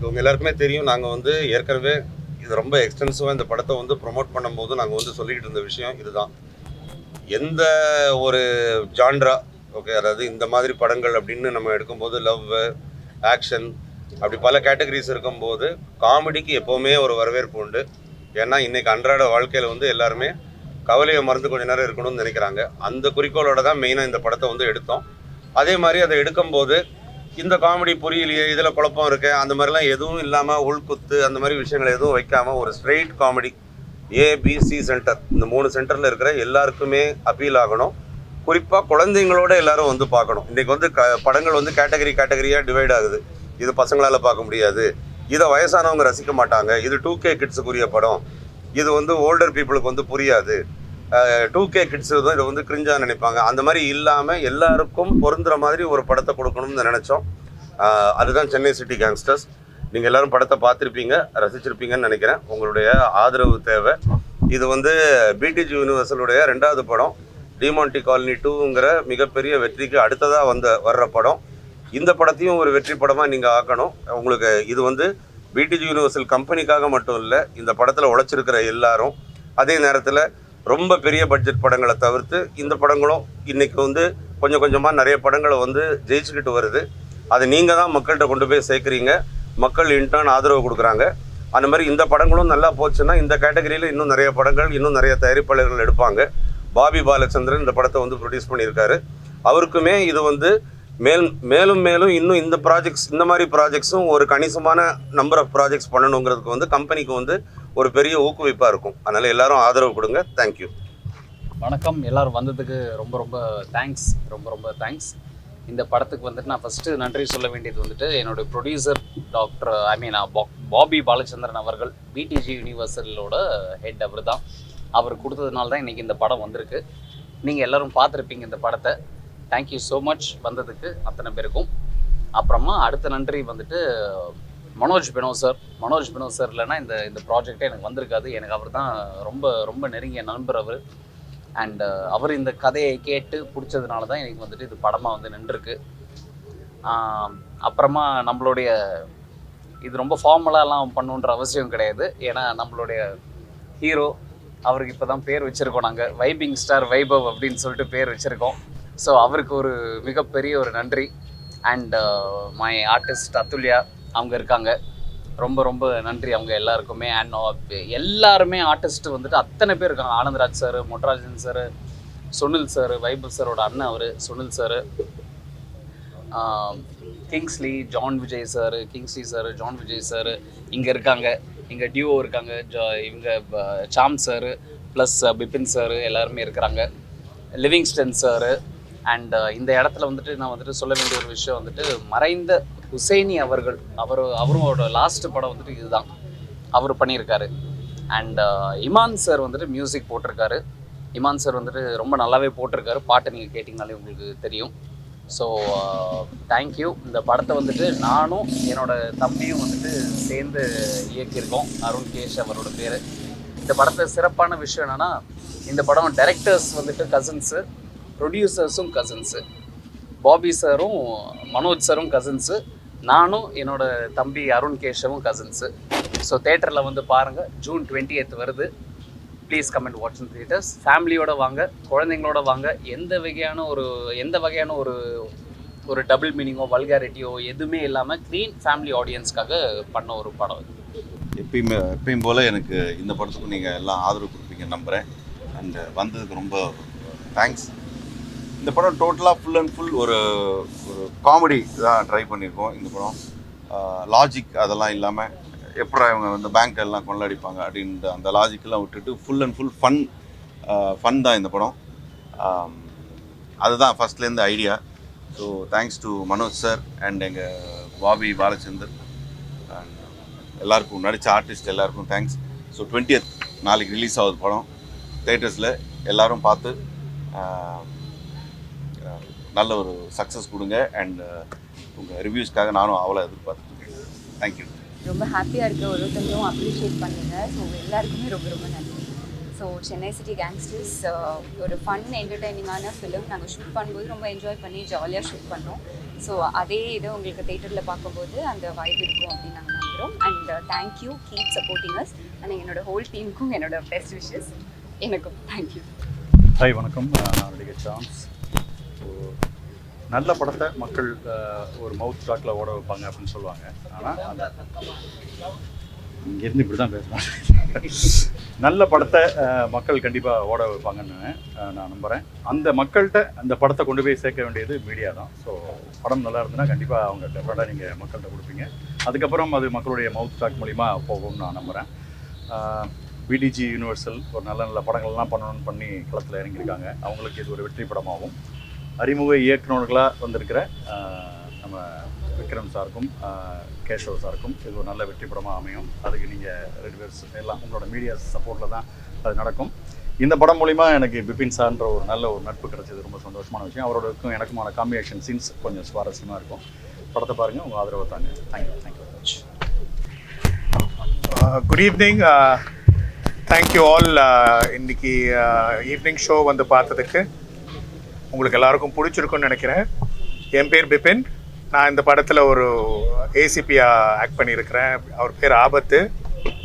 உங்கள் எல்லாருக்குமே தெரியும், நாங்கள் வந்து ஏற்கனவே இது ரொம்ப எக்ஸ்டென்சிவாக இந்த படத்தை வந்து ப்ரொமோட் பண்ணும்போது நாங்கள் வந்து சொல்லிக்கிட்டு இருந்த விஷயம் இதுதான். எந்த ஒரு ஜான்ரா, ஓகே, அதாவது இந்த மாதிரி படங்கள் அப்படின்னு நம்ம எடுக்கும்போது லவ், ஆக்ஷன் அப்படி பல கேட்டகரிஸ் இருக்கும்போது காமெடிக்கு எப்போவுமே ஒரு வரவேற்பு உண்டு. ஏன்னா இன்றைக்கி அன்றாட வாழ்க்கையில் வந்து எல்லாருமே கவலையை மறந்து கொஞ்ச நேரம் இருக்கணும்னு நினைக்கிறாங்க. அந்த குறிக்கோளோட தான் மெயினாக இந்த படத்தை வந்து எடுத்தோம். அதே மாதிரி அதை எடுக்கும்போது இந்த காமெடி புரியலையே, இதில் குழப்பம் இருக்கு, அந்த மாதிரிலாம் எதுவும் இல்லாமல் உள்குத்து அந்த மாதிரி விஷயங்களை எதுவும் வைக்காமல் ஒரு ஸ்ட்ரெயிட் காமெடி ஏபிசி சென்டர், இந்த 3 சென்டரில் இருக்கிற எல்லாருக்குமே அப்பீல் ஆகணும். குறிப்பாக குழந்தைங்களோட எல்லாரும் வந்து பார்க்கணும். இன்றைக்கி வந்து படங்கள் வந்து கேட்டகரியாக டிவைட் ஆகுது. இது பசங்களால் பார்க்க முடியாது, இதை வயசானவங்க ரசிக்க மாட்டாங்க, இது 2K கிட்ஸுக்குரிய படம், இது வந்து ஓல்டர் பீப்புளுக்கு வந்து புரியாது, 2K கிட்ஸு தான் இதை வந்து கிரிஞ்சாக நினைப்பாங்க. அந்த மாதிரி இல்லாமல் எல்லாருக்கும் பொருந்துகிற மாதிரி ஒரு படத்தை கொடுக்கணும்னு நினச்சோம். அதுதான் சென்னை சிட்டி கேங்ஸ்டர்ஸ். நீங்கள் எல்லோரும் படத்தை பார்த்துருப்பீங்க, ரசிச்சிருப்பீங்கன்னு நினைக்கிறேன். உங்களுடைய ஆதரவு தேவை. இது வந்து பிடிஜி யூனிவர்சலுடைய 2வது படம். டிமாண்டி காலனி 2ங்கிற மிகப்பெரிய வெற்றிக்கு அடுத்ததாக வர்ற படம். இந்த படத்தையும் ஒரு வெற்றி படமாக நீங்கள் ஆக்கணும். உங்களுக்கு இது வந்து பிடிஜி யூனிவர்சல் கம்பெனிக்காக மட்டும் இல்லை, இந்த படத்தில் உழைச்சிருக்கிற எல்லாரும், அதே நேரத்தில் ரொம்ப பெரிய பட்ஜெட் படங்களை தவிர்த்து இந்த படங்களும் இன்றைக்கி வந்து கொஞ்சம் கொஞ்சமாக நிறைய படங்களை வந்து ஜெயிச்சுக்கிட்டு வருது. அதை நீங்கள் தான் மக்கள்கிட்ட கொண்டு போய் சேர்க்குறீங்க. மக்கள் இன்டர்ன் ஆதரவு கொடுக்குறாங்க. அந்த மாதிரி இந்த படங்களும் நல்லா போச்சுன்னா இந்த கேட்டகரியில் இன்னும் நிறைய படங்கள், இன்னும் நிறைய தயாரிப்பாளர்கள் எடுப்பாங்க. பாபி பாலச்சந்திரன் இந்த படத்தை வந்து ப்ரொடியூஸ் பண்ணியிருக்காரு. அவருக்குமே இது வந்து மேலும் மேலும் இன்னும் இந்த ப்ராஜெக்ட்ஸ், இந்த மாதிரி ப்ராஜெக்ட்ஸும் ஒரு கணிசமான நம்பர் ஆஃப் ப்ராஜெக்ட்ஸ் பண்ணணுங்கிறதுக்கு வந்து கம்பெனிக்கு வந்து ஒரு பெரிய ஊக்குவிப்பாக இருக்கும். அதனால் எல்லாரும் ஆதரவு கொடுங்க. தேங்க்யூ. வணக்கம். எல்லோரும் வந்ததுக்கு ரொம்ப ரொம்ப தேங்க்ஸ். ரொம்ப தேங்க்ஸ். இந்த படத்துக்கு வந்துட்டு நான் ஃபஸ்ட்டு நன்றி சொல்ல வேண்டியது வந்துட்டு என்னோடய ப்ரொடியூசர் பாபி பாலச்சந்திரன் அவர்கள். பிடிஜி யூனிவர்சலோட ஹெட் அவர் தான். அவர் கொடுத்ததுனால தான் இன்றைக்கி இந்த படம் வந்திருக்கு. நீங்கள் எல்லோரும் பார்த்துருப்பீங்க இந்த படத்தை. தேங்க்யூ ஸோ மச் வந்ததுக்கு அத்தனை பேருக்கும். அப்புறமா அடுத்த நன்றி வந்துட்டு மனோஜ் பினோ சார் இல்லைன்னா இந்த ப்ராஜெக்டே எனக்கு வந்திருக்காது. எனக்கு அவர் தான் ரொம்ப நெருங்கிய நண்பர் அவர். அண்ட் அவர் இந்த கதையை கேட்டு பிடிச்சதுனால தான் எனக்கு வந்துட்டு இது படமாக வந்து நின்றுருக்கு. அப்புறமா நம்மளுடைய இது ரொம்ப ஃபார்மலாலாம் பண்ணுன்ற அவசியம் கிடையாது. ஏன்னா நம்மளுடைய ஹீரோ அவருக்கு இப்போ தான் பேர் வச்சுருக்கோம். நாங்கள் வைபிங் ஸ்டார் வைபவ் அப்படின்னு சொல்லிட்டு பேர் வச்சுருக்கோம். ஸோ அவருக்கு ஒரு மிகப்பெரிய ஒரு நன்றி. அண்ட் மை ஆர்டிஸ்ட் அதுல்யா அவங்க இருக்காங்க. ரொம்ப நன்றி அவங்க எல்லாருக்குமே. அண்ட் எல்லாருமே ஆர்டிஸ்ட்டு வந்துட்டு அத்தனை பேர் இருக்காங்க. Anandaraj sir, Motrajan sir, Sunil sir, Vaibhav சாரோட அண்ணன் அவர் Sunil sir, Kingsley sir, John Vijay sir இங்கே இருக்காங்க. இங்கே டியூஓ இருக்காங்க. இவங்க Sam sir plus Bipin sir எல்லாருமே இருக்கிறாங்க. Livingston sir. அண்ட் இந்த இடத்துல வந்துட்டு நான் வந்துட்டு சொல்ல வேண்டிய ஒரு விஷயம் வந்துட்டு மறைந்த ஹுசைனி அவரோட லாஸ்ட் படம் வந்துட்டு இதுதான் அவர் பண்ணியிருக்காரு. அண்ட் இமான் சார் வந்துட்டு மியூசிக் போட்டிருக்காரு. இமான் சார் வந்துட்டு ரொம்ப நல்லாவே போட்டிருக்காரு. பாட்டை நீங்கள் கேட்டிங்கனாலே உங்களுக்கு தெரியும். So thank you. இந்த படத்தை வந்துட்டு நானும் என்னோடய தம்பியும் வந்துட்டு சேர்ந்து இயக்கியிருக்கோம். அருண் கேஷ் அவரோட பேர். இந்த படத்தை சிறப்பான விஷயம் என்னென்னா, இந்த படம் டைரக்டர்ஸ் வந்துட்டு கசின்ஸு, ப்ரொடியூசர்ஸும் கசின்ஸு. பாபி சாரும் மனோஜ் சாரும் கசின்ஸு, நானும் என்னோடய தம்பி அருண் கேஷவும் கசின்ஸு. ஸோ தேட்டரில் வந்து பாருங்கள். ஜூன் 20th வருது. Please come and watch in theatres. ஃபேமிலியோடு வாங்க, குழந்தைங்களோட வாங்க. எந்த வகையான ஒரு டபுள் மீனிங்கோ வல்காரிட்டியோ எதுவுமே இல்லாமல் க்ளீன் ஃபேமிலி ஆடியன்ஸ்க்காக பண்ண ஒரு படம். எப்பயும் போல் எனக்கு இந்த படத்துக்கு நீங்கள் எல்லாம் ஆதரவு கொடுப்பீங்க நம்புகிறேன். அண்ட் வந்ததுக்கு ரொம்ப தேங்க்ஸ். இந்த படம் டோட்டலாக ஃபுல் அண்ட் ஃபுல் ஒரு காமெடி தான் ட்ரை பண்ணியிருக்கோம். இந்த படம் லாஜிக் அதெல்லாம் இல்லாமல் எப்படா இவங்க வந்து பேங்க் எல்லாம் கொள்ளடிப்பாங்க அப்படின்ற அந்த லாஜிக்கெல்லாம் விட்டுட்டு ஃபுல் அண்ட் ஃபுல் ஃபன் தான் இந்த படம். அதுதான் ஃபஸ்ட்லேருந்து idea. So thanks to Manoj sir and எங்கள் பாபி பாலச்சந்தர் அண்ட் எல்லாருக்கும் நடித்த ஆர்டிஸ்ட் எல்லாருக்கும் தேங்க்ஸ். ஸோ 20th நாளைக்கு ரிலீஸ் ஆகுது படம். தேட்டர்ஸில் எல்லோரும் பார்த்து நல்ல ஒரு சக்ஸஸ் கொடுங்க. அண்ட் உங்கள் ரிவ்யூஸ்க்காக நானும் அவ்வளோ எதிர்பார்த்துருக்கேன். தேங்க்யூ. ரொம்ப ஹாப்பியாக இருக்க ஒருத்தங்களும் அப்ரிஷியேட் பண்ணுங்கள். ஸோ எல்லாருக்குமே ரொம்ப நன்றி. ஸோ சென்னை சிட்டி கேங்ஸ்டர்ஸ் ஒரு ஃபன் என்டர்டெய்னிங்கான ஃபிலிம். நாங்கள் ஷூட் பண்ணும்போது ரொம்ப என்ஜாய் பண்ணி ஜாலியாக ஷூட் பண்ணோம். ஸோ அதே இதை உங்களுக்கு தேட்டரில் பார்க்கும்போது அந்த வைப் இருக்கும் அப்படின்னு நாங்கள் நம்புகிறோம். நினைக்கிறோம். And thank you, keep supporting us. And என்னோட ஹோல் டீமுக்கும் என்னோட பெஸ்ட் விஷஸ். எனக்கும் தேங்க்யூ. ஹாய் வணக்கம், நான் நடிகர் சாம்ஸ். நல்ல படத்தை மக்கள் ஒரு மவுத் டாக்கில் ஓட வைப்பாங்க அப்படின்னு சொல்லுவாங்க. ஆனால் அந்த இங்கேருந்து இப்படி தான் பேசுகிறேன். நல்ல படத்தை மக்கள் கண்டிப்பாக ஓட வைப்பாங்கன்னு நான் நம்புகிறேன். அந்த மக்கள்கிட்ட அந்த படத்தை கொண்டு போய் சேர்க்க வேண்டியது மீடியா தான். ஸோ படம் நல்லா இருந்ததுன்னா கண்டிப்பாக அவங்க டெஃபரெண்டாக நீங்கள் மக்கள்கிட்ட கொடுப்பீங்க. அதுக்கப்புறம் அது மக்களுடைய மவுத் டாக் மூலிமா போகும்னு நான் நம்புகிறேன். பிடிஜி யூனிவர்சல் ஒரு நல்ல நல்ல படங்கள்லாம் பண்ணணும்னு பண்ணி களத்தில் இறங்கியிருக்காங்க. அவங்களுக்கு இது ஒரு வெற்றி படமாகும். அறிமுக இயக்குநர்களாக வந்திருக்கிற நம்ம விக்ரம் சாருக்கும் கேஷவ் சாருக்கும் இது ஒரு நல்ல வெற்றி படமாக அமையும். அதுக்கு நீங்கள் 2 பேர் எல்லாம் உங்களோட மீடியா சப்போர்ட்டில் தான் அது நடக்கும். இந்த படம் மூலிமா எனக்கு பிபின் சார்ன்ற ஒரு நல்ல ஒரு நட்பு கிடைச்சது ரொம்ப சந்தோஷமான விஷயம். அவரோடக்கும் எனக்குமான காம்பினேஷன் சீன்ஸ் கொஞ்சம் சுவாரஸ்யமாக இருக்கும். படத்தை பாருங்கள், உங்கள் ஆதரவை தாங்க. Thank you very much. Good evening. Thank you all. இன்னைக்கு ஈவினிங் ஷோ வந்து பார்த்ததுக்கு உங்களுக்கு எல்லாருக்கும் பிடிச்சிருக்குன்னு நினைக்கிறேன். என் பேர் பிபின். நான் இந்த படத்தில் ஒரு ஏசிபியாக ஆக்ட் பண்ணியிருக்கிறேன். அவர் பேர் ஆபத்து.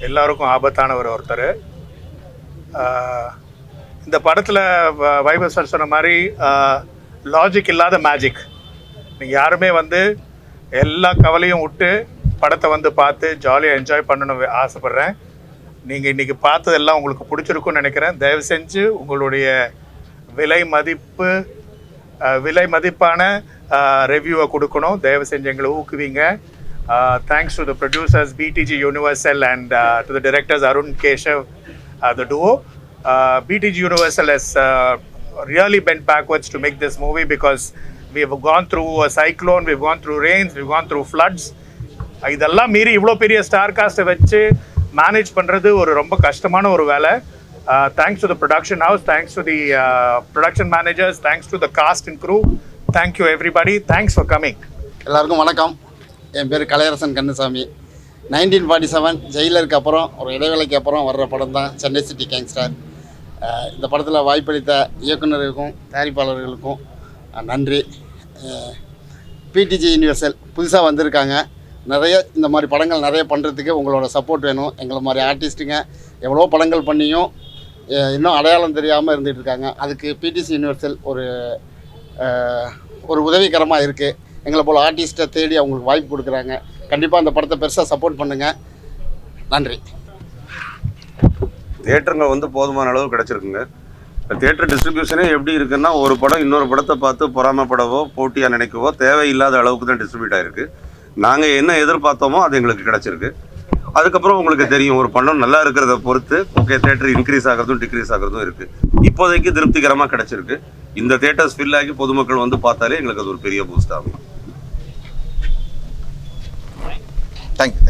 எல்லாருக்கும் ஆபத்தானவர் ஒருத்தர். இந்த படத்தில் வைபவ் சார் சொன்ன மாதிரி லாஜிக் இல்லாத மேஜிக். நீங்கள் யாருமே வந்து எல்லா கவலையும் விட்டு படத்தை வந்து பார்த்து ஜாலியாக என்ஜாய் பண்ணணும்னு ஆசைப்பட்றேன். நீங்கள் இன்றைக்கி பார்த்ததெல்லாம் உங்களுக்கு பிடிச்சிருக்குன்னு நினைக்கிறேன். தயவு செஞ்சு உங்களுடைய விலை மதிப்பான ரிவ்யூவை கொடுக்கணும். தயவு செஞ்சு எங்களை ஊக்குவிங்க. Thanks to the producers BTG Universal and to the directors Arun Keshav, the duo. BTG Universal has really bent backwards to make this movie because we have gone through a cyclone, we've gone through rains, we've gone through floods. இதெல்லாம் மீறி இவ்வளோ பெரிய star காஸ்ட்டை வச்சு manage பண்ணுறது ஒரு ரொம்ப கஷ்டமான ஒரு வேலை. Thanks to the production house, thanks to the production managers, thanks to the cast and crew. Thank you everybody. Thanks for coming. எல்லாருக்கும் வணக்கம். என் பேர் கலையரசன் கண்ணுசாமி. 1947 ஜெயிலருக்கு அப்புறம் ஒரு இடைவேளைக்கு அப்புறம் வர்ற படம் தான் சென்னை சிட்டி கேங்ஸ்டர். இந்த படத்தில் வாய்ப்பளித்த இயக்குநர்களுக்கும் தயாரிப்பாளர்களுக்கும் நன்றி. பிடிஜி யூனிவர்சல் புதுசாக வந்திருக்காங்க. நிறைய இந்த மாதிரி படங்கள் நிறைய பண்ணுறதுக்கு உங்களோட சப்போர்ட் வேணும். எங்களை மாதிரி ஆர்டிஸ்ட்டுங்க எவ்வளோ படங்கள் பண்ணியும் இன்னும் அடையாளம் தெரியாமல் இருந்துகிட்டு இருக்காங்க. அதுக்கு பிடிசி யூனிவர்சல் ஒரு உதவிகரமாக இருக்குது. எங்களை போல் ஆர்டிஸ்ட்டை தேடி அவங்களுக்கு வாய்ப்பு கொடுக்குறாங்க. கண்டிப்பாக அந்த படத்தை பெருசாக சப்போர்ட் பண்ணுங்கள். நன்றி. தியேட்டருங்க வந்து போதுமான அளவு கிடச்சிருக்குங்க. இப்போ தியேட்டர் டிஸ்ட்ரிபியூஷனே எப்படி இருக்குன்னா, ஒரு படம் இன்னொரு படத்தை பார்த்து பொறாமப்படவோ போட்டியாக நினைக்கவோ தேவையில்லாத அளவுக்கு தான் டிஸ்ட்ரிபியூட் ஆகிருக்கு. நாங்கள் என்ன எதிர்பார்த்தோமோ அது எங்களுக்கு கிடச்சிருக்கு. அதுக்கப்புறம் உங்களுக்கு தெரியும், ஒரு படம் நல்லா இருக்கிறத பொறுத்து ஓகே தியேட்டர் இன்க்ரீஸ் ஆகிறதும் டிக்ரீஸ் ஆகிறதும் இருக்குது. இப்போதைக்கு திருப்திகரமாக கிடச்சிருக்கு. இந்த தியேட்டர்ஸ் ஃபில் ஆகி பொதுமக்கள் வந்து பார்த்தாலே எங்களுக்கு அது ஒரு பெரிய பூஸ்ட் ஆகும். தேங்க்யூ.